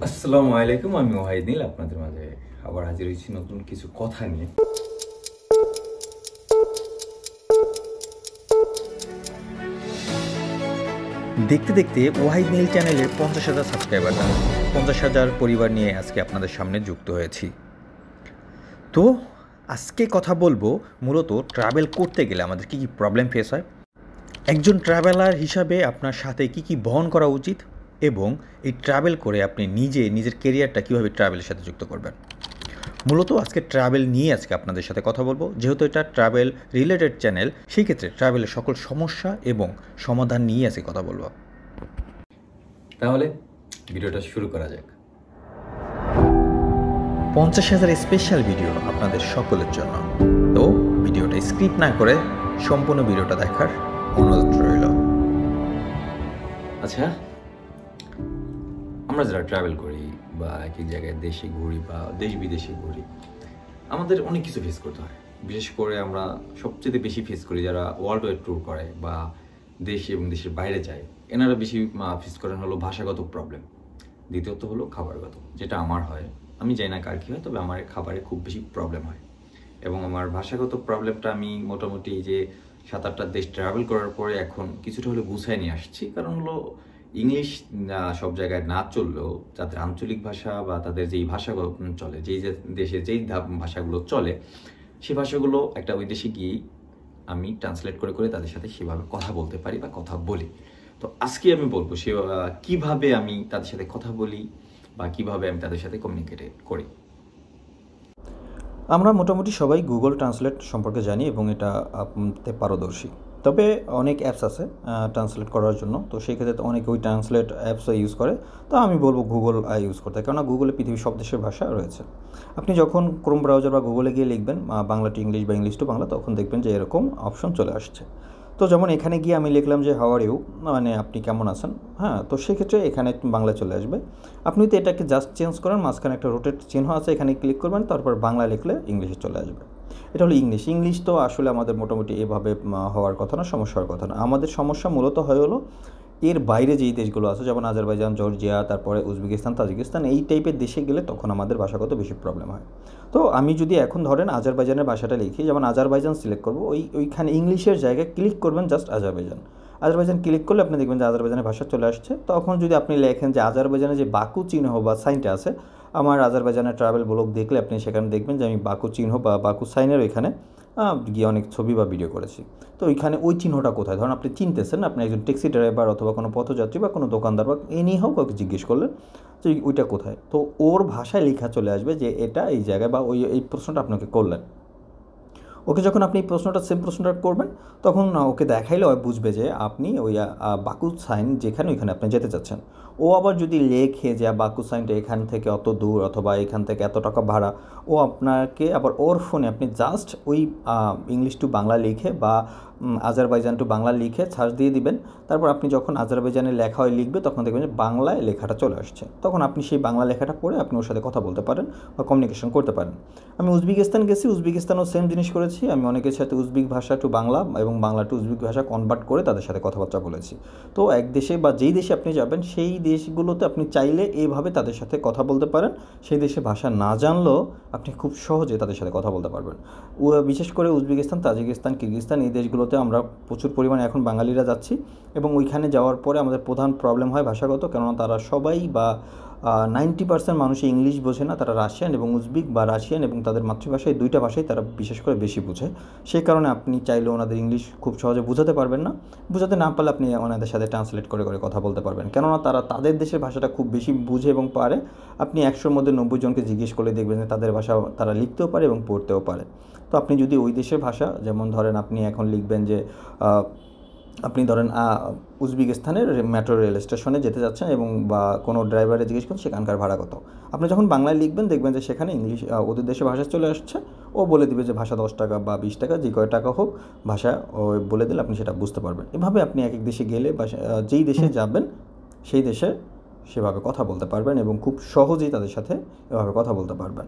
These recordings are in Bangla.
আসসালামু আলাইকুম, আমি ওয়াহিদ নীল আপনাদের মাঝে আবার হাজির হয়েছি নতুন কিছু কথা নিয়ে। দেখতে দেখতে ওয়াহিদ নীল চ্যানেলের 50,000 সাবস্ক্রাইবার, 50,000 পরিবার নিয়ে আজকে আপনাদের সামনে যুক্ত হয়েছি। তো আজকে কথা বলবো মূলত ট্রাভেল করতে গেলে আমাদের কী কী প্রবলেম ফেস হয়, একজন ট্রাভেলার হিসাবে আপনার সাথে কী কী বহন করা উচিত, এবং এই ট্রাভেল করে আপনি নিজের কেরিয়ারটা কীভাবে ট্রাভেলের সাথে যুক্ত করবেন। মূলত আজকে ট্রাভেল নিয়ে আপনাদের সাথে কথা বলবো। যেহেতু এটা ট্রাভেল রিলেটেড চ্যানেল, সেই ক্ষেত্রে ট্রাভেলের সকল সমস্যা এবং সমাধান নিয়ে আজকে কথা বলবো। তাহলে ভিডিওটা শুরু করা যাক। 50,000 স্পেশাল ভিডিও আপনাদের সকলের জন্য। তো ভিডিওটা স্কিপ না করে সম্পূর্ণ ভিডিওটা দেখার অনুরোধ রইল। আচ্ছা, আমরা যারা ট্রাভেল করি বা এক এক জায়গায় দেশে ঘুরি বা দেশ বিদেশে ঘুরি, আমাদের অনেক কিছু ফেস করতে হয়। বিশেষ করে আমরা সবচেয়ে বেশি ফেস করি যারা ওয়ার্ল্ড ওয়াইড ট্যুর করে বা দেশ এবং দেশের বাইরে যায়, এনারা বেশি ফেস করেন হলো ভাষাগত প্রবলেম। দ্বিতীয়ত হলো খাবারগত, যেটা আমার হয়। আমি জানি না কার কী হয়, তবে আমার খাবারে খুব বেশি প্রবলেম হয়। এবং আমার ভাষাগত প্রবলেমটা আমি মোটামুটি যে 7-8টা দেশ ট্রাভেল করার পরে এখন কিছুটা হলে গুছায় নিয়ে আসছি। কারণ হলো ইংলিশ সব জায়গায় না চললেও যাদের আঞ্চলিক ভাষা বা তাদের যেই ভাষাগুলো চলে, যেই যে দেশে যেই ভাষাগুলো চলে, সেই ভাষাগুলো একটা ওই দেশে গিয়েই আমি ট্রান্সলেট করে করে তাদের সাথে সেভাবে কথা বলতে পারি বা কথা বলি। তো আজকে আমি বলবো সে কীভাবে আমি তাদের সাথে কথা বলি বা কীভাবে আমি তাদের সাথে কমিউনিকেট করি। আমরা মোটামুটি সবাই গুগল ট্রান্সলেট সম্পর্কে জানি এবং এটা আপনি পারদর্শী। তবে অনেক অ্যাপস আছে ট্রান্সলেট করার জন্য, তো সেই ক্ষেত্রে অনেকে ওই ট্রান্সলেট অ্যাপসও ইউজ করে। তো আমি বলবো গুগল ইউজ করতে, কেননা গুগলে পৃথিবীর সব দেশের ভাষা রয়েছে। আপনি যখন ক্রোম ব্রাউজার বা গুগলে গিয়ে লিখবেন বাংলা টু ইংলিশ বা ইংলিশ টু বাংলা, তখন দেখবেন যে এরকম অপশন চলে আসছে। তো যেমন এখানে গিয়ে আমি লিখলাম যে হাউ আর ইউ, মানে আপনি কেমন আছেন। হ্যাঁ, তো সেক্ষেত্রে এখানে বাংলা চলে আসবে। আপনি তো এটাকে জাস্ট চেঞ্জ করেন, মাঝখানে একটা রোটেট চিহ্ন আছে, এখানে ক্লিক করবেন, তারপর বাংলা লিখলে ইংলিশে চলে আসবে। এটা হলো ইংলিশ তো আসলে আমাদের মোটামুটি এভাবে হওয়ার কথা না, সমস্যা হওয়ার কথা না। আমাদের সমস্যা মূলত হলো এর বাইরে যেই দেশগুলো আছে, যেমন আজারবাইজান, জর্জিয়া, তারপরে উজবেকিস্তান, তাজিকিস্তান, এই টাইপের দেশে গেলে তখন আমাদের ভাষাগত বেশি প্রবলেম হয়। তো আমি যদি এখন ধরেন আজারবাইজানের ভাষাটা লিখি, যেমন আজারবাইজান সিলেক্ট করবো, ওইখানে ইংলিশের জায়গায় ক্লিক করবেন জাস্ট আজারবাইজান ক্লিক করলে আপনি দেখবেন যে আজারবাইজানের ভাষা চলে আসছে। তখন যদি আপনি লেখেন যে আজারবাইজানের যে বাকু চিহ্ন বা সাইনটা আছে, আমার আজারবাইজানের ট্রাভেল ব্লগ দেখলে আপনি সেখানে দেখবেন যে আমি বাকু চিহ্ন বা বাকু সাইনের ওইখানে গিয়ে অনেক ছবি বা ভিডিও করেছি। তো ওইখানে ওই চিহ্নটা কোথায়, ধরুন আপনি চিনতেছেন, আপনি একজন ট্যাক্সি ড্রাইভার অথবা কোনো পথযাত্রী বা কোনো দোকানদার বা এনি হোক, ওকে জিজ্ঞেস করলেন যে ওইটা কোথায়, তো ওর ভাষায় লেখা চলে আসবে যে এটা এই জায়গায়, বা এই প্রশ্নটা আপনাকে করলেন। ওকে যখন আপনি সেম প্রশ্নটা করবেন, তখন ওকে দেখাইলে ও বুঝবে যে আপনি ওই বাকু সাইন যেখানে ওইখানে আপনি যেতে চাচ্ছেন। ও আবার যদি লেখে যে বাকু সাইনটা এখান থেকে অত দূর অথবা এখান থেকে এত টাকা ভাড়া, ও আপনাকে আবার ওর ফোনে আপনি জাস্ট ওই ইংলিশ টু বাংলা লিখে বা আজারবাইজান টু বাংলা লিখে সার্চ দিয়ে দিবেন। তারপর আপনি যখন আজারবাইজানে লেখা হয় লিখবে, তখন দেখবেন যে বাংলায় লেখাটা চলে আসছে। তখন আপনি সেই বাংলা লেখাটা পড়ে আপনি ওর সাথে কথা বলতে পারেন বা কমিউনিকেশন করতে পারেন। আমি উজবেকিস্তান গেছি, উজবেকিস্তানও সেম জিনিস করেছি। আমি অনেকের সাথে উজবেক ভাষা টু বাংলা এবং বাংলা টু উজবেক ভাষা কনভার্ট করে তাদের সাথে কথাবার্তা বলেছি। তো এক দেশে বা যেই দেশে আপনি যাবেন, সেই দেশগুলোতে আপনি চাইলে এইভাবে তাদের সাথে কথা বলতে পারেন। সেই দেশে ভাষা না জানলেও আপনি খুব সহজে তাদের সাথে কথা বলতে পারবেন। বিশেষ করে উজবেকিস্তান, তাজিকিস্তান, কিরগিজস্তান, এই দেশগুলোতে আমরা প্রচুর পরিমাণে এখন বাঙালিরা যাচ্ছি, এবং ওইখানে যাওয়ার পরে আমাদের প্রধান প্রবলেম হয় ভাষাগত, কেননা তারা সবাই বা 90% মানুষ ইংলিশ বোঝে না। তারা রাশিয়ান এবং উজবেক বা রাশিয়ান এবং তাদের মাতৃভাষায় দুইটা ভাষাই তারা বিশেষ করে বেশি বোঝে। সেই কারণে আপনি চাইলে ওনাদের ইংলিশ খুব সহজে বোঝাতে পারবেন না। বোঝাতে না পারলে আপনি ওনাদের সাথে ট্রান্সলেট করে করে কথা বলতে পারবেন, কেননা তারা তাদের দেশের ভাষাটা খুব বেশি বুঝে এবং পারে। আপনি 100-র মধ্যে 90 জনকে জিজ্ঞেস করলে দেখবেন যে তাদের ভাষা তারা লিখতেও পারে এবং পড়তেও পারে। তো আপনি যদি ওই দেশের ভাষা, যেমন ধরেন আপনি এখন লিখবেন যে আপনি ধরেন উজবেকিস্তানের মেট্রো রেল স্টেশনে যেতে যাচ্ছেন এবং বা কোনো ড্রাইভারে জিজ্ঞেস করুন সেখানকার ভাড়া কত। আপনি যখন বাংলায় লিখবেন দেখবেন যে সেখানে ইংলিশ ওদের দেশে ভাষা চলে আসছে। ও বলে দিবে যে ভাষা 10 টাকা বা 20 টাকা, যে কয় টাকা হোক ভাষা ও বলে দিলে আপনি সেটা বুঝতে পারবেন। এভাবে আপনি এক এক দেশে গেলে বা যেই দেশে যাবেন সেই দেশে সেভাবে কথা বলতে পারবেন এবং খুব সহজেই তাদের সাথে এভাবে কথা বলতে পারবেন।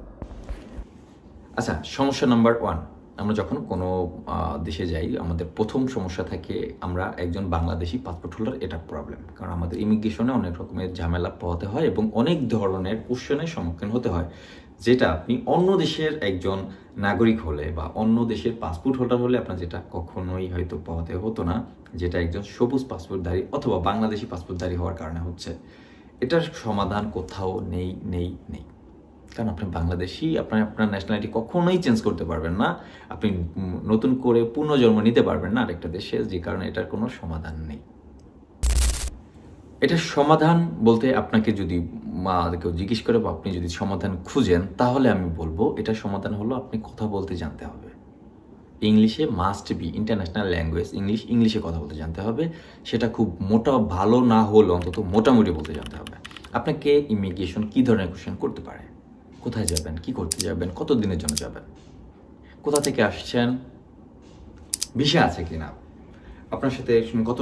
আচ্ছা, সমস্যা নাম্বার 1, আমরা যখন কোনো দেশে যাই আমাদের প্রথম সমস্যা থাকে আমরা একজন বাংলাদেশি পাসপোর্ট হোল্ডার, এটা প্রবলেম। কারণ আমাদের ইমিগ্রেশনে অনেক রকমের ঝামেলা পোহাতে হয় এবং অনেক ধরনের কোশ্চেনের সম্মুখীন হতে হয়, যেটা আপনি অন্য দেশের একজন নাগরিক হলে বা অন্য দেশের পাসপোর্ট হোল্ডার হলে আপনার যেটা কখনোই হয়তো পোহাতে হতো না, যেটা একজন সবুজ পাসপোর্টধারী অথবা বাংলাদেশি পাসপোর্টধারী হওয়ার কারণে হচ্ছে। এটার সমাধান কোথাও নেই নেই নেই। কারণ আপনি বাংলাদেশি, আপনার ন্যাশনালিটি কখনোই চেঞ্জ করতে পারবেন না, আপনি নতুন করে পুনর্জন্ম নিতে পারবেন না আরেকটা দেশে, যে কারণে এটার কোনো সমাধান নেই। এটার সমাধান বলতে আপনাকে যদি কেউ জিজ্ঞেস করে বা আপনি যদি সমাধান খুঁজেন, তাহলে আমি বলবো এটার সমাধান হলো আপনি কথা বলতে জানতে হবে। ইংলিশে মাস্ট বি ইন্টারন্যাশনাল ল্যাঙ্গুয়েজ ইংলিশে কথা বলতে জানতে হবে। সেটা খুব ভালো না হলেও অন্তত মোটামুটি বলতে জানতে হবে। আপনাকে ইমিগ্রেশন কী ধরনের কোশ্চেন করতে পারে, কোথায় যাবেন, কি করতে যাবেন, কত দিনের জন্য যাবেন, কোথা থেকে আসছেন, ভিসা আছে কিনা, আপনার সাথে কত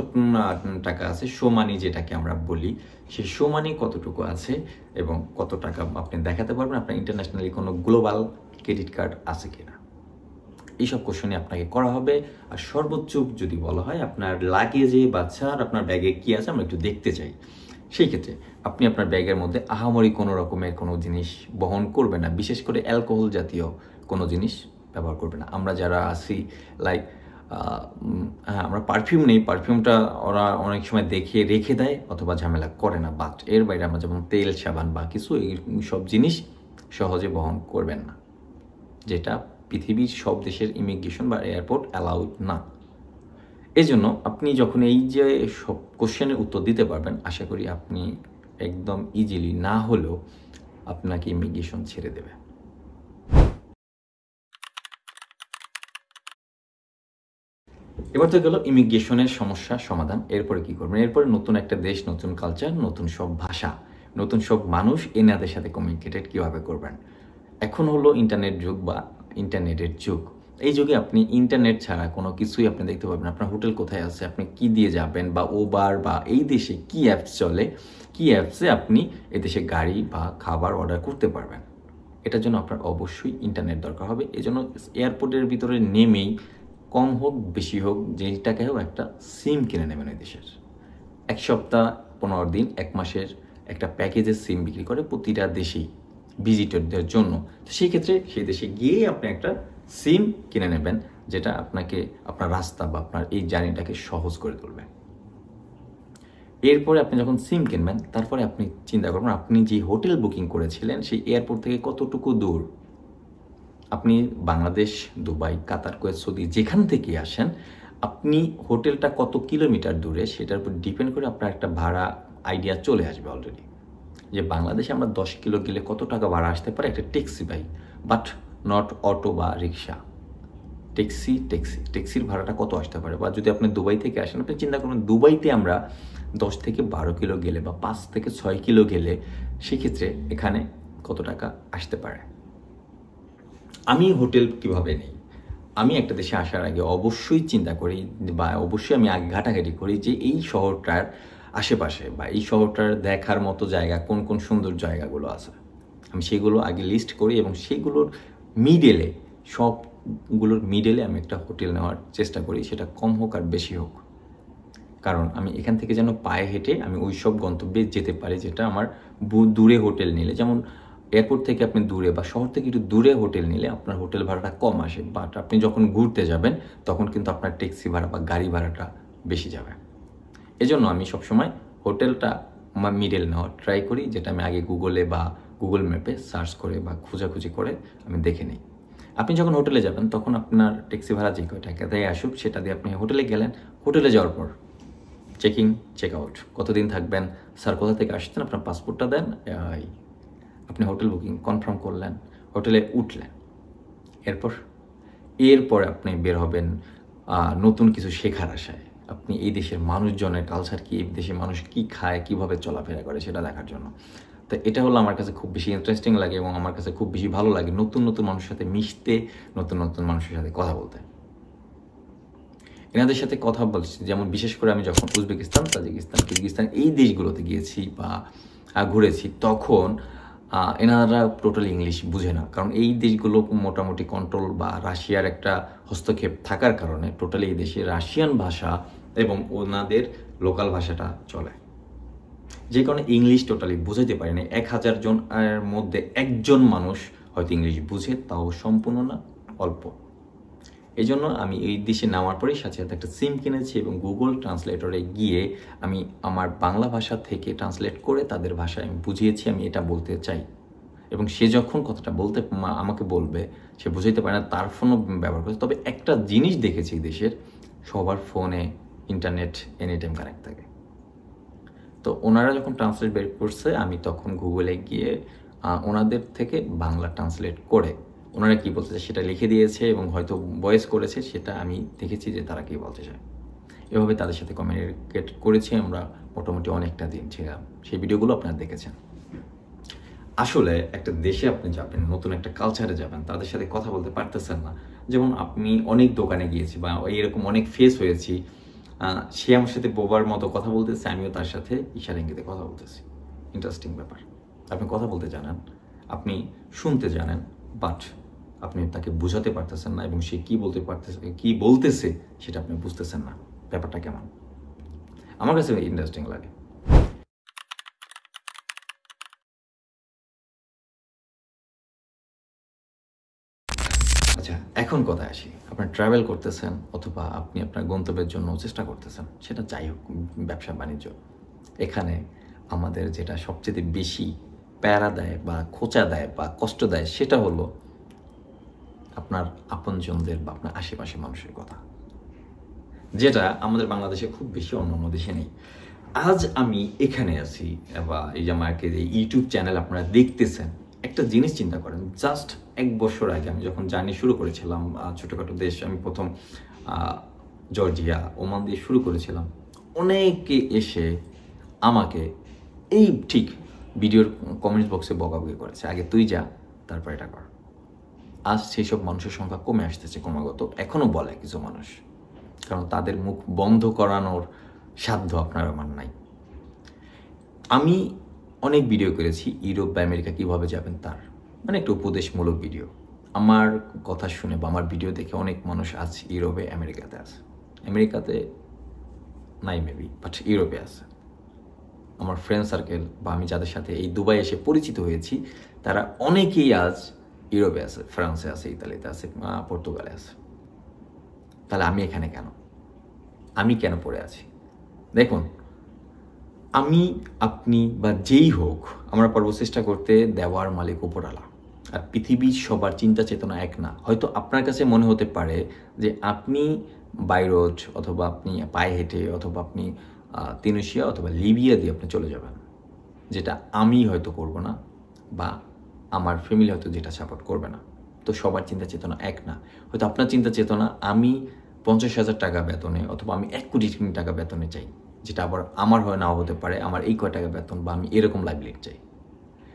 টাকা আছে, শো মানি যেটাকে আমরা বলি, সেই শো মানি কতটুকু আছে এবং কত টাকা আপনি দেখাতে পারবেন, আপনার ইন্টারন্যাশনালি কোনো গ্লোবাল ক্রেডিট কার্ড আছে কিনা, এইসব কোশ্চেনই আপনাকে করা হবে। আর সর্বোচ্চ যদি বলা হয় আপনার লাগেজে বা আপনার ব্যাগে কী আছে আমরা একটু দেখতে চাই, সেই ক্ষেত্রে আপনি আপনার ব্যাগের মধ্যে আহামরি কোনো রকমের কোনো জিনিস বহন করবেন না, বিশেষ করে অ্যালকোহল জাতীয় কোনো জিনিস ব্যবহার করবেন না। আমরা যারা আছি লাইক হ্যাঁ, আমরা পারফিউম নেই, পারফিউমটা ওরা অনেক সময় দেখে রেখে দেয় অথবা ঝামেলা করে না, বাট এর বাইরে আমরা যেমন তেল সাবান বা কিছু এই সব জিনিস সহজে বহন করবেন না, যেটা পৃথিবীর সব দেশের ইমিগ্রেশন বা এয়ারপোর্ট অ্যালাউড না। এই জন্য আপনি যখন এই যে সব কোশ্চেনের উত্তর দিতে পারবেন, আশা করি আপনি একদম ইজিলি না হলেও আপনাকে ইমিগ্রেশন ছেড়ে দেবে। এবার তো গেল ইমিগ্রেশনের সমস্যা সমাধান। এরপরে কি করবেন? এরপরে নতুন একটা দেশ, নতুন কালচার, নতুন সব ভাষা, নতুন সব মানুষ, এনাদের সাথে কমিউনিকেটেড কীভাবে করবেন। এখন হলো ইন্টারনেট যুগ বা ইন্টারনেটের যুগ। এই যুগে আপনি ইন্টারনেট ছাড়া কোনো কিছুই আপনি দেখতে পাবেন। আপনার হোটেল কোথায় আছে, আপনি কি দিয়ে যাবেন, বা ওবার বা এই দেশে কি অ্যাপস চলে, কি অ্যাপসে আপনি এই দেশে গাড়ি বা খাবার অর্ডার করতে পারবেন, এটার জন্য আপনার অবশ্যই ইন্টারনেট দরকার হবে। এই জন্য এয়ারপোর্টের ভিতরে নেমেই কম হোক বেশি হোক যেই টাকায় হোক একটা সিম কিনে নেবেন ওই দেশের। 1 সপ্তাহ 15 দিন 1 মাসের একটা প্যাকেজের সিম বিক্রি করে প্রতিটা দেশেই ভিজিটরদের জন্য। তো সেই ক্ষেত্রে সেই দেশে গিয়েই আপনি একটা সিম কিনে নেবেন, যেটা আপনাকে আপনার রাস্তা বা আপনার এই জার্নিটাকে সহজ করে তুলবে। এরপরে আপনি যখন সিম কিনবেন, তারপরে আপনি চিন্তা করবেন আপনি যে হোটেল বুকিং করেছিলেন সেই এয়ারপোর্ট থেকে কতটুকু দূর। আপনি বাংলাদেশ, দুবাই, কাতার, কুয়েত, সৌদি যেখান থেকে আসেন, আপনি হোটেলটা কত কিলোমিটার দূরে সেটার উপর ডিপেন্ড করে আপনার একটা ভাড়া আইডিয়া চলে আসবে অলরেডি। যে বাংলাদেশে আমরা 10 কিলো গেলে কত টাকা ভাড়া আসতে পারে একটা taxi by, but not auto বা রিক্সা। ট্যাক্সির ভাড়াটা কত আসতে পারে। বা যদি আপনি দুবাই থেকে আসেন, আপনি চিন্তা করুন দুবাইতে আমরা 10 থেকে 12 কিলো গেলে বা 5 থেকে 6 কিলো গেলে সেক্ষেত্রে এখানে কত টাকা আসতে পারে। আমি হোটেল কিভাবে নেই, আমি একটা দেশে আসার আগে অবশ্যই চিন্তা করি বা অবশ্যই আমি আগে ঘাটাঘাটি করি যে এই শহরটার আশেপাশে বা এই শহরটার দেখার মতো জায়গা কোন কোন সুন্দর জায়গাগুলো আছে, আমি সেগুলো আগে লিস্ট করি এবং সেগুলোর মিডলে, সবগুলোর মিডলে আমি একটা হোটেল নেওয়ার চেষ্টা করি, সেটা কম হোক আর বেশি হোক। কারণ আমি এখান থেকে যেন পায়ে হেঁটে আমি ওই সব গন্তব্যে যেতে পারি, যেটা আমার দূরে হোটেল নিলে, যেমন এয়ারপোর্ট থেকে আপনি দূরে বা শহর থেকে একটু দূরে হোটেল নিলে আপনার হোটেল ভাড়াটা কম আসে, বাট আপনি যখন ঘুরতে যাবেন তখন কিন্তু আপনার ট্যাক্সি ভাড়া বা গাড়ি ভাড়াটা বেশি যাবে। এজন্য আমি সবসময় হোটেলটা মিডল নেওয়ার ট্রাই করি, যেটা আমি আগে গুগলে বা গুগল ম্যাপে সার্চ করে বা খোঁজাখুঁজি করে আমি দেখে নিই। আপনি যখন হোটেলে যাবেন তখন আপনার ট্যাক্সি ভাড়া যে কয় টাকা দেয় আসুক সেটা দিয়ে আপনি হোটেলে গেলেন। হোটেলে যাওয়ার পর চেকিং, চেক আউট, কতদিন থাকবেন, স্যার কোথা থেকে আসছেন, আপনার পাসপোর্টটা দেন, আপনি হোটেল বুকিং কনফার্ম করলেন, হোটেলে উঠলেন। এরপর আপনি বের হবেন নতুন কিছু শেখার আশায়। আপনি এই দেশের মানুষজনের কালচার কি, এই দেশের মানুষ কি খায়, কিভাবে চলাফেরা করে সেটা দেখার জন্য। তো এটা হলো আমার কাছে খুব বেশি ইন্টারেস্টিং লাগে এবং আমার কাছে খুব বেশি ভালো লাগে নতুন নতুন মানুষের সাথে মিশতে, নতুন নতুন মানুষের সাথে কথা বলতে। এনাদের সাথে কথা বলছি, যেমন বিশেষ করে আমি যখন উজবেকিস্তান, তাজিকিস্তান, কিরগিজস্তান এই দেশগুলোতে গিয়েছি বা ঘুরেছি, তখন এনারা টোটালি ইংলিশ বুঝে না, কারণ এই দেশগুলো মোটামুটি কন্ট্রোল বা রাশিয়ার একটা হস্তক্ষেপ থাকার কারণে টোটালি এই দেশে রাশিয়ান ভাষা এবং ওনাদের লোকাল ভাষাটা চলে, যে কারণে ইংলিশ টোটালি বুঝাইতে পারে না। 1000 জনের মধ্যে একজন মানুষ হয়তো ইংলিশ বুঝে, তাও সম্পূর্ণ না, অল্প। এই জন্য আমি এই দেশে নামার পরেই সাথে সাথে একটা সিম কিনেছি এবং গুগল ট্রান্সলেটরে গিয়ে আমি আমার বাংলা ভাষা থেকে ট্রান্সলেট করে তাদের ভাষায় আমি বুঝিয়েছি আমি এটা বলতে চাই। এবং সে যখন কথাটা বলতে আমাকে বলবে, সে বুঝাইতে পারে না, তার ফোনও ব্যবহার করছে। তবে একটা জিনিস দেখেছি দেশের সবার ফোনে ইন্টারনেট এনি টাইম কানেক্ট থাকে। তো ওনারা যখন ট্রান্সলেট বের করছে, আমি তখন গুগলে গিয়ে ওনাদের থেকে বাংলা ট্রান্সলেট করে ওনারা কী বলতে চায় সেটা লিখে দিয়েছে এবং হয়তো ভয়েস করেছে, সেটা আমি দেখেছি যে তারা কী বলতে চায়। এভাবে তাদের সাথে কমিউনিকেট করেছি আমরা মোটামুটি অনেকটা দিন ছিলাম। সেই ভিডিওগুলো আপনারা দেখেছেন। আসলে একটা দেশে আপনি যাবেন, নতুন একটা কালচারে যাবেন, তাদের সাথে কথা বলতে পারতেছেন না। যেমন আমি অনেক দোকানে গিয়েছি বা এরকম অনেক ফেস হয়েছি, সে আমার সাথে বোবার মতো কথা বলতেছে, আমিও তার সাথে ইশারা ইঙ্গিতে কথা বলতেছি। ইন্টারেস্টিং ব্যাপার। আপনি কথা বলতে জানেন, আপনি শুনতে জানেন, বাট আপনি তাকে বোঝাতে পারতেছেন না এবং সে কি বলতেছে সেটা আপনি বুঝতেছেন না। ব্যাপারটা কেমন? আমার কাছে ইন্টারেস্টিং লাগে। আচ্ছা, এখন কথায় আসি। আপনার ট্রাভেল করতেছেন অথবা আপনি আপনার গন্তব্যের জন্য চেষ্টা করতেছেন, সেটা যাই হোক, ব্যবসা বাণিজ্য, এখানে আমাদের যেটা সবচেয়ে বেশি প্যারা দেয় বা খোঁচা দেয় বা কষ্ট দেয় সেটা হলো আপনার আপনজনদের বা আপনার আশেপাশে মানুষের কথা, যেটা আমাদের বাংলাদেশে খুব বেশি অন্য দেশে নেই। আজ আমি এখানে আছি বা এই যে আমাকে যে ইউটিউব চ্যানেল আপনারা দেখতেছেন, একটা জিনিস চিন্তা করেন, জাস্ট 1 বছর আগে আমি যখন জার্নি শুরু করেছিলাম ছোটোখাটো দেশ, আমি প্রথম জর্জিয়া, ওমান দিয়ে শুরু করেছিলাম, অনেকে এসে আমাকে এই ঠিক ভিডিওর কমেন্টস বক্সে বকাবকি করেছে, আগে তুই যা তারপর এটা কর। আজ সেই সব মানুষের সংখ্যা কমে আসতেছে ক্রমাগত, এখনও বলে কিছু মানুষ, কারণ তাদের মুখ বন্ধ করানোর সাধ্য আপনার আমার নাই। আমি অনেক ভিডিও করেছি ইউরোপ বা আমেরিকা কীভাবে যাবেন তার, মানে একটা উপদেশমূলক ভিডিও। আমার কথা শুনে বা আমার ভিডিও দেখে অনেক মানুষ আজ ইউরোপে আমেরিকাতে আছে, আমেরিকাতে নাই মেবি, বাট ইউরোপে আছে। আমার ফ্রেন্ড সার্কেল বা আমি যাদের সাথে এই দুবাই এসে পরিচিত হয়েছি, তারা অনেকেই আজ ইউরোপে আছে, ফ্রান্সে আছে, ইতালিতে আছে, পর্তুগালে আছে। তাহলে আমি এখানে কেন? আমি কেন পড়ে আছি? দেখুন, আমি, আপনি বা যেই হোক, আমরা পারবো চেষ্টা করতে, দেওয়ার মালিক উপরওয়ালা। আর পৃথিবীর সবার চিন্তা চেতনা এক না। হয়তো আপনার কাছে মনে হতে পারে যে আপনি বাই রোড অথবা আপনি পায়ে হেঁটে অথবা আপনি তিউনিসিয়া অথবা লিবিয়া দিয়ে আপনি চলে যাবেন, যেটা আমি হয়তো করব না বা আমার ফ্যামিলি হয়তো যেটা সাপোর্ট করবে না। তো সবার চিন্তা চেতনা এক না। হয়তো আপনার চিন্তা চেতনা আমি 50,000 টাকা বেতনে অথবা আমি 1 কোটি টাকা বেতনে চাই, যেটা আবার আমার হয় নাও হতে পারে, আমার এই কয় টাকা বেতন বা আমি এরকম লাইফলাইফ চাই।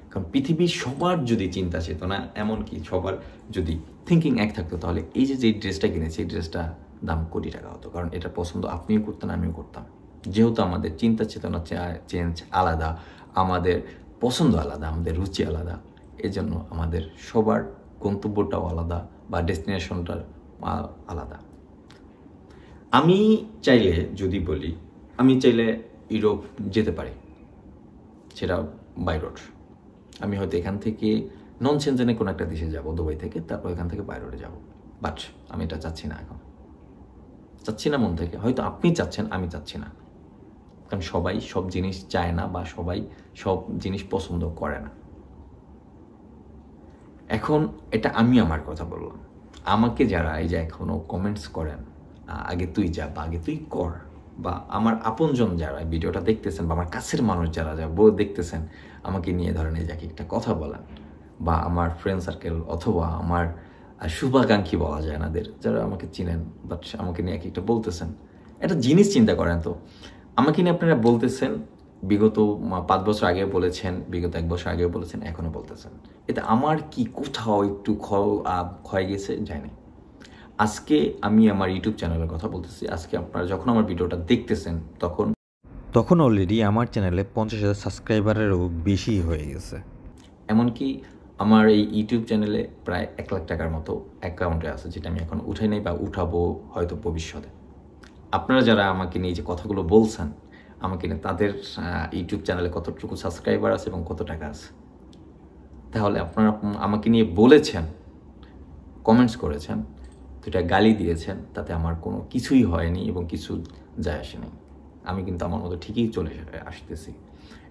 কারণ পৃথিবীর সবার যদি চিন্তা চেতনা, এমনকি সবার যদি থিঙ্কিং এক থাকতো, তাহলে এই যে ড্রেসটা কিনেছি, এই ড্রেসটা দাম কোটি টাকা হতো, কারণ এটা পছন্দ আপনিও করতেন, আমিও করতাম। যেহেতু আমাদের চিন্তা চেতনা চেঞ্জ আলাদা, আমাদের পছন্দ আলাদা, আমাদের রুচি আলাদা, এজন্য আমাদের সবার গন্তব্যটাও আলাদা বা ডেস্টিনেশনটার আলাদা। আমি চাইলে, যদি বলি, আমি চাইলে ইউরোপ যেতে পারি, সেটা বাই রোড। আমি হয়তো এখান থেকে নন সেনজেনে কোনো একটা দেশে যাব, দুবাই থেকে, তারপর এখান থেকে বাই রোডে যাব। বাট আমি এটা চাচ্ছি না, এখন চাচ্ছি না মন থেকে। হয়তো আপনি চাচ্ছেন, আমি চাচ্ছি না, কারণ সবাই সব জিনিস চায় না বা সবাই সব জিনিস পছন্দ করে না। এখন এটা আমি আমার কথা বললাম। আমাকে যারা এই যে এখনও কমেন্টস করেন আগে তুই যা বা আগে তুই কর, বা আমার আপনজন যারা ভিডিওটা দেখতেছেন বা আমার কাছের মানুষ যারা দেখতেছেন, আমাকে নিয়ে ধরেন এই যে একটা কথা বলেন, বা আমার ফ্রেন্ড সার্কেল অথবা আমার শুভাকাঙ্ক্ষী বলা যায় নাদের, যারা আমাকে চিনেন বাট আমাকে নিয়ে একটা বলতেছেন, একটা জিনিস চিন্তা করেন তো, আমাকে নিয়ে আপনারা বলতেছেন, বিগত 5 বছর আগে বলেছেন, বিগত 1 বছর আগেও বলেছেন, এখনও বলতেছেন। এতে আমার কি কোথাও একটু ক্ষয় গেছে? যায়নি। আজকে আমি আমার ইউটিউব চ্যানেলের কথা বলতেছি। আজকে আপনারা যখন আমার ভিডিওটা দেখতেছেন, তখন অলরেডি আমার চ্যানেলে 50,000 সাবস্ক্রাইবারেরও বেশি হয়ে গেছে। এমনকি আমার এই ইউটিউব চ্যানেলে প্রায় 1 লাখ টাকার মতো অ্যাকাউন্টে আছে, যেটা আমি এখন উঠাই নাই বা উঠাবো হয়তো ভবিষ্যতে। আপনারা যারা আমাকে নিয়ে যে কথাগুলো বলছেন, আমাকে নিয়ে তাদের ইউটিউব চ্যানেলে কতটুকু সাবস্ক্রাইবার আছে এবং কত টাকা আছে, তাহলে আপনারা আমাকে নিয়ে বলেছেন, কমেন্টস করেছেন, দুটা গালি দিয়েছেন, তাতে আমার কোনো কিছুই হয়নি এবং কিছু যায় আসেনি। আমি কিন্তু আমার মতো ঠিকই চলে আসতেছি।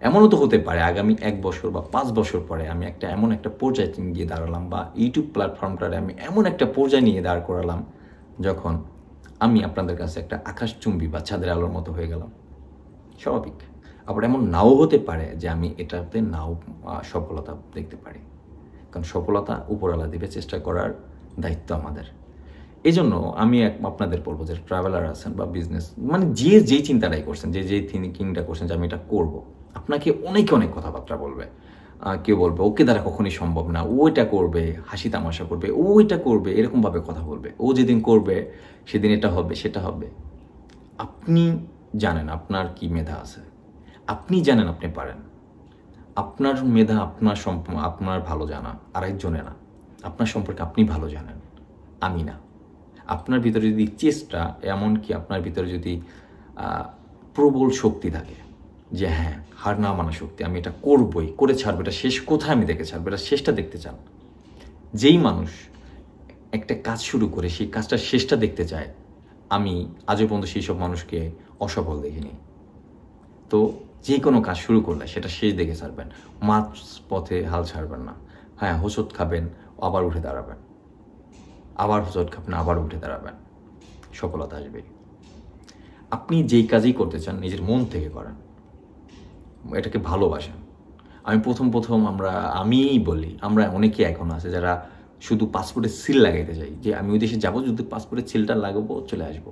এমনও তো হতে পারে আগামী 1 বছর বা 5 বছর পরে আমি এমন একটা পর্যায়ে গিয়ে দাঁড়ালাম, বা ইউটিউব প্ল্যাটফর্মটারে আমি এমন একটা পর্যায়ে নিয়ে দাঁড় করালাম যখন আমি আপনাদের কাছে একটা আকাশচুম্বী বা ছাদের আলোর মতো হয়ে গেলাম। স্বাভাবিক। আবার এমন নাও হতে পারে যে আমি এটাতে নাও সফলতা দেখতে পারি, কারণ সফলতা উপরওয়ালা দিবে, চেষ্টা করার দায়িত্ব আমাদের। এই জন্য আমি আপনাদের বলবো যে ট্রাভেলার আছেন বা বিজনেস, মানে যেই চিন্তাটাই করছেন, যেই থিঙ্কিংটা করছেন যে আমি এটা করবো, আপনাকে অনেক কথাবার্তা বলবে। কেউ বলবে ওকে দ্বারা কখনই সম্ভব না, ও এটা করবে, হাসি তামাশা করবে, ও এটা করবে, এরকমভাবে কথা বলবে, ও যেদিন করবে সেদিন এটা হবে সেটা হবে। আপনি জানেন আপনার কি মেধা আছে, আপনি জানেন আপনি পারেন। আপনার মেধা আপনার ভালো জানা, আরেকজনে না। আপনার সম্পর্কে আপনি ভালো জানেন, আমি না। আপনার ভিতরে যদি চেষ্টা, এমনকি আপনার ভিতরে যদি প্রবল শক্তি থাকে যে হ্যাঁ, হার না মানা শক্তি, আমি এটা করবই, করে ছাড়বো, এটা শেষ কোথায় আমি দেখে ছাড়বো, এটা শেষটা দেখতে চান। যেই মানুষ একটা কাজ শুরু করে সেই কাজটা শেষটা দেখতে চায়, আমি আজও পর্যন্ত সেই সব মানুষকে অসফল দেখিনি। তো যে কোনো কাজ শুরু করলে সেটা শেষ দেখে ছাড়বেন, মাঝ পথে হাল ছাড়বেন না। হ্যাঁ, হোঁচট খাবেন, আবার উঠে দাঁড়াবেন, আবার হোঁচট খাবেন, আবার উঠে দাঁড়াবেন, সফলতা আসবে। আপনি যেই কাজই করতে চান নিজের মন থেকে করেন, এটাকে ভালোবাসেন। আমি প্রথম আমিই বলি, আমরা অনেকে এখন আছে যারা শুধু পাসপোর্টের সিল লাগাইতে চাই, যে আমি ওই দেশে যাবো, যদি পাসপোর্টের সিলটা লাগাবো চলে আসবো।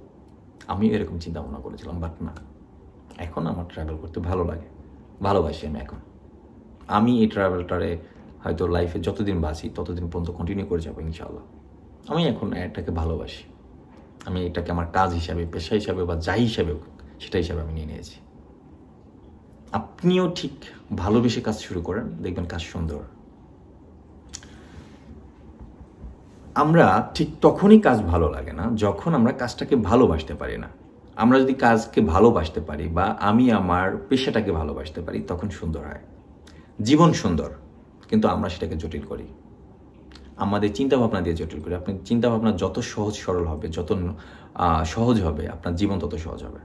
আমি এরকম চিন্তা ভাবনা করেছিলাম, বাট না, এখন আমার ট্রাভেল করতে ভালো লাগে, ভালোবাসি আমি এখন। আমি এই ট্রাভেলটারে হয়তো লাইফে যতদিন বাঁচি ততদিন পর্যন্ত কন্টিনিউ করে যাবো ইনশাআল্লাহ। আমি এখন এটাকে ভালোবাসি, আমি এটাকে আমার কাজ হিসাবে, পেশা হিসাবে বা যাই হিসাবে সেটা হিসাবে আমি নিয়ে নিয়েছি। আপনিও ঠিক ভালোবেসে কাজ শুরু করেন, দেখবেন কাজ সুন্দর। আমরা ঠিক তখনই কাজ ভালো লাগে না যখন আমরা কাজটাকে ভালোবাসতে পারি না। আমরা যদি কাজকে ভালোবাসতে পারি বা আমি আমার পেশাটাকে ভালোবাসতে পারি, তখন সুন্দর হয়, জীবন সুন্দর। কিন্তু আমরা সেটাকে জটিল করি, আমাদের চিন্তাভাবনা দিয়ে জটিল করি। আপনার চিন্তাভাবনা যত সহজ সরল হবে, যত সহজ হবে, আপনার জীবন তত সহজ হবে।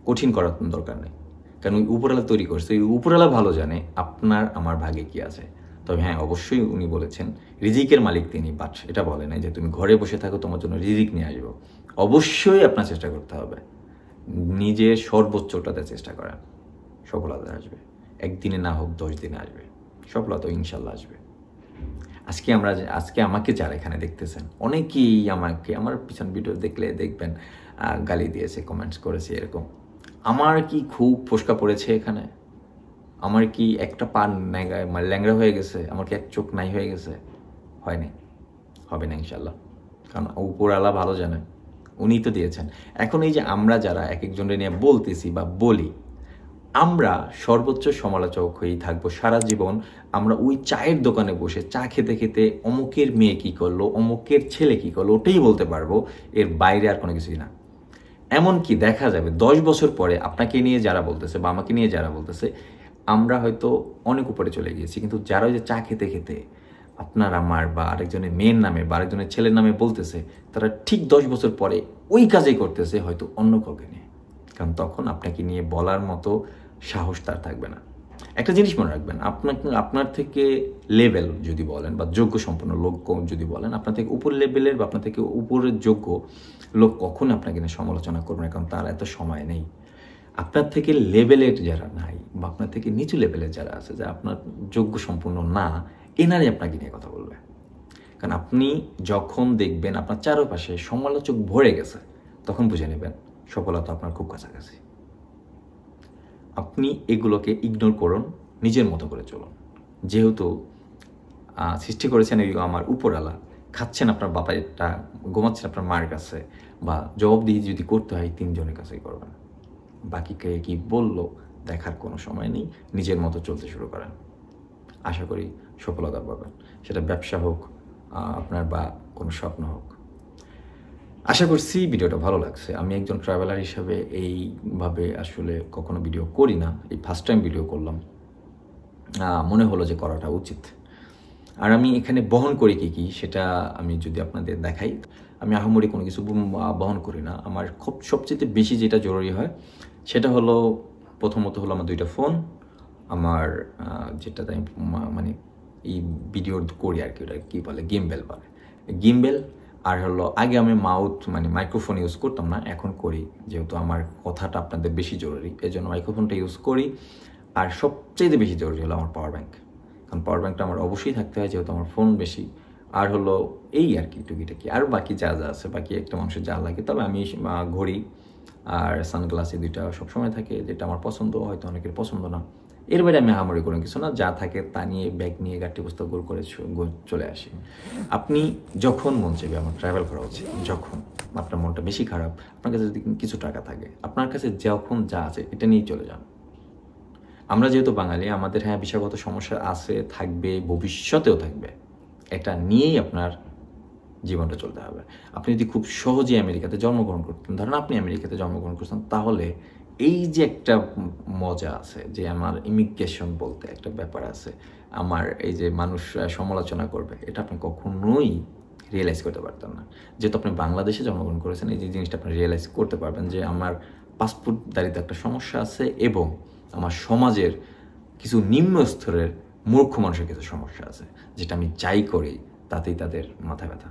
কঠিন করার দরকার নেই, কারণ ওই উপরওয়ালা তৈরি করছে, ওই উপরওয়ালা ভালো জানে আপনার আমার ভাগে কি আছে। তবে হ্যাঁ, অবশ্যই উনি বলেছেন রিজিকের মালিক তিনি, বাট এটা বলে নাই যে তুমি ঘরে বসে থাকো তোমার জন্য রিজিক নিয়ে আসবো। অবশ্যই আপনার চেষ্টা করতে হবে, নিজের সর্বোচ্চটাতে চেষ্টা করেন, সফলতা আসবে। একদিনে না হোক 10 দিনে আসবে সফলতা, ইনশাল্লাহ আসবে। আজকে আমাকে যারা এখানে দেখতেছেন, অনেকেই আমাকে আমার পিছন ভিডিও দেখলে দেখবেন গালি দিয়েছে, কমেন্টস করেছে এরকম। আমার কি খুব ফোসকা পড়েছে এখানে? আমার কি একটা পা ল্যাংড়া হয়ে গেছে? আমার কি এক চোখ নাই হয়ে গেছে? হয়নি, হবে না ইনশাল্লাহ, কারণ উপরওয়ালা ভালো জানে, উনি তো দিয়েছেন। এখন এই যে আমরা যারা এক একজনের নিয়ে বলতেছি বা বলি, আমরা সর্বোচ্চ সমালোচক হয়েই থাকবো সারা জীবন। আমরা ওই চায়ের দোকানে বসে চা খেতে খেতে অমুকের মেয়ে কী করলো, অমুকের ছেলে কী করলো, ওটাই বলতে পারবো, এর বাইরে আর কোনো কিছুই না। এমনকি দেখা যাবে 10 বছর পরে আপনাকে নিয়ে যারা বলতেছে বা আমাকে নিয়ে যারা বলতেছে, আমরা হয়তো অনেক উপরে চলে গিয়েছি, কিন্তু যারা ওই যে চা খেতে খেতে আপনার আমার বা আরেকজনের মেয়ের নামে বা আরেকজনের ছেলের নামে বলতেছে, তারা ঠিক 10 বছর পরে ওই কাজই করতেছে, হয়তো অন্য কাউকে নিয়ে। কারণ তখন আপনাকে নিয়ে বলার মতো সাহস তার থাকবে না। একটা জিনিস মনে রাখবেন, আপনার থেকে লেভেল যদি বলেন বা যোগ্য সম্পন্ন লোক যদি বলেন, আপনার থেকে উপর লেভেলের বা আপনার থেকে উপরের যোগ্য লোক কখনো আপনাকে নিয়ে সমালোচনা করবে না, কারণ তার এত সময় নেই। আপনার থেকে লেভেলের যারা নাই বা আপনার থেকে নিচু লেভেলের যারা আছে, যা আপনার যোগ্য সম্পন্ন না, এনারাই আপনাকে নিয়ে কথা বলবে। কারণ আপনি যখন দেখবেন আপনার চারপাশে সমালোচক ভরে গেছে, তখন বুঝে নেবেন সফলতা আপনার খুব কাছাকাছি। আপনি এগুলোকে ইগনোর করুন, নিজের মতো করে চলুন। যেহেতু সৃষ্টি করেছেন এই আমার উপরওয়ালা, খাচ্ছেন আপনার বাবাটা, ঘুমাচ্ছেন আপনার মায়ের কাছে, বা জবাবদিহি যদি করতে হয় 3 জনের কাছেই করবেন। বাকি কে কি বললো দেখার কোনো সময় নেই, নিজের মতো চলতে শুরু করেন। আশা করি সফলতা পাবেন, সেটা ব্যবসা হোক আপনার বা কোনো স্বপ্ন হোক। আশা করছি ভিডিওটা ভালো লাগছে। আমি একজন ট্রাভেলার হিসাবে এইভাবে আসলে কখনো ভিডিও করি না, এই ফার্স্ট টাইম ভিডিও করলাম, মনে হলো যে করাটা উচিত। আর আমি এখানে বহন করি কি সেটা আমি যদি আপনাদের দেখাই, আমি আহামরি কোনো কিছু বহন করি না। আমার সবচেয়ে বেশি যেটা জরুরি হয় সেটা হলো প্রথমত হলো আমার 2টা ফোন, আমার যেটাতে আমি মানে এই ভিডিও করি আর কি, ওটা কী বলে গিম্বেল। আর হলো আগে আমি মাইক্রোফোন ইউজ করতাম না, এখন করি, যেহেতু আমার কথাটা আপনাদের বেশি জরুরি এই জন্য মাইক্রোফোনটা ইউজ করি। আর সবচেয়ে বেশি জরুরি হলো আমার পাওয়ার ব্যাংক, কারণ পাওয়ার ব্যাংকটা আমার অবশ্যই থাকতে হয় যেহেতু আমার ফোন বেশি। আর হলো এই আর কি টুকিটাকি, আর বাকি যা আছে বাকি একটা মানুষের যা লাগে। তবে আমি ঘড়ি আর সানগ্লাসে 2টা সবসময় থাকে, যেটা আমার পছন্দ, হয়তো অনেকের পছন্দ না। এর বাইরে আমি আহামরি কোনো কিছু না, যা থাকে তা নিয়ে ব্যাগ নিয়ে গাড়ি পুস্তক গোল করে চলে আসি। আপনি যখন মন চাইবে আমার ট্রাভেল করা উচিত, যখন আপনার মনটা বেশি খারাপ, আপনার কাছে যদি কিছু টাকা থাকে, আপনার কাছে যখন যা আছে এটা নিয়েই চলে যান। আমরা যেহেতু বাঙালি, আমাদের বিষয়গত সমস্যা আছে, থাকবে, ভবিষ্যতেও থাকবে, এটা নিয়েই আপনার জীবনটা চলতে হবে। আপনি যদি খুব সহজেই আমেরিকাতে জন্মগ্রহণ করতেন, ধরেন আপনি আমেরিকাতে জন্মগ্রহণ করতেন, তাহলে এই যে একটা মজা আছে যে আমার ইমিগ্রেশন বলতে একটা ব্যাপার আছে, আমার এই যে মানুষ সমালোচনা করবে, এটা আপনি কখনোই রিয়েলাইজ করতে পারতেন না। যেহেতু আপনি বাংলাদেশে জন্মগ্রহণ করেছেন, এই যে জিনিসটা আপনি রিয়েলাইজ করতে পারবেন যে আমার পাসপোর্টদারিতে একটা সমস্যা আছে এবং আমার সমাজের কিছু নিম্ন স্তরের মূর্খ মানুষের কিছু সমস্যা আছে, যেটা আমি যাই করি তাতেই তাদের মাথা ব্যথা।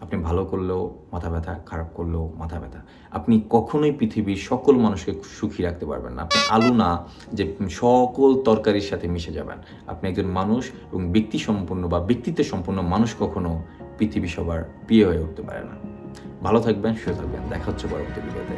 আপনি ভালো করলেও মাথা ব্যথা, খারাপ করলেও মাথা ব্যথা। আপনি কখনোই পৃথিবীর সকল মানুষকে সুখী রাখতে পারবেন না। আপনি আলু না যে সকল তরকারির সাথে মিশে যাবেন। আপনি একজন মানুষ এবং ব্যক্তিত্ব সম্পন্ন মানুষ কখনো পৃথিবী সবার প্রিয় হয়ে উঠতে পারে না। ভালো থাকবেন, সুস্থ থাকবেন, দেখা হচ্ছে পরবর্তী ভিডিওতে।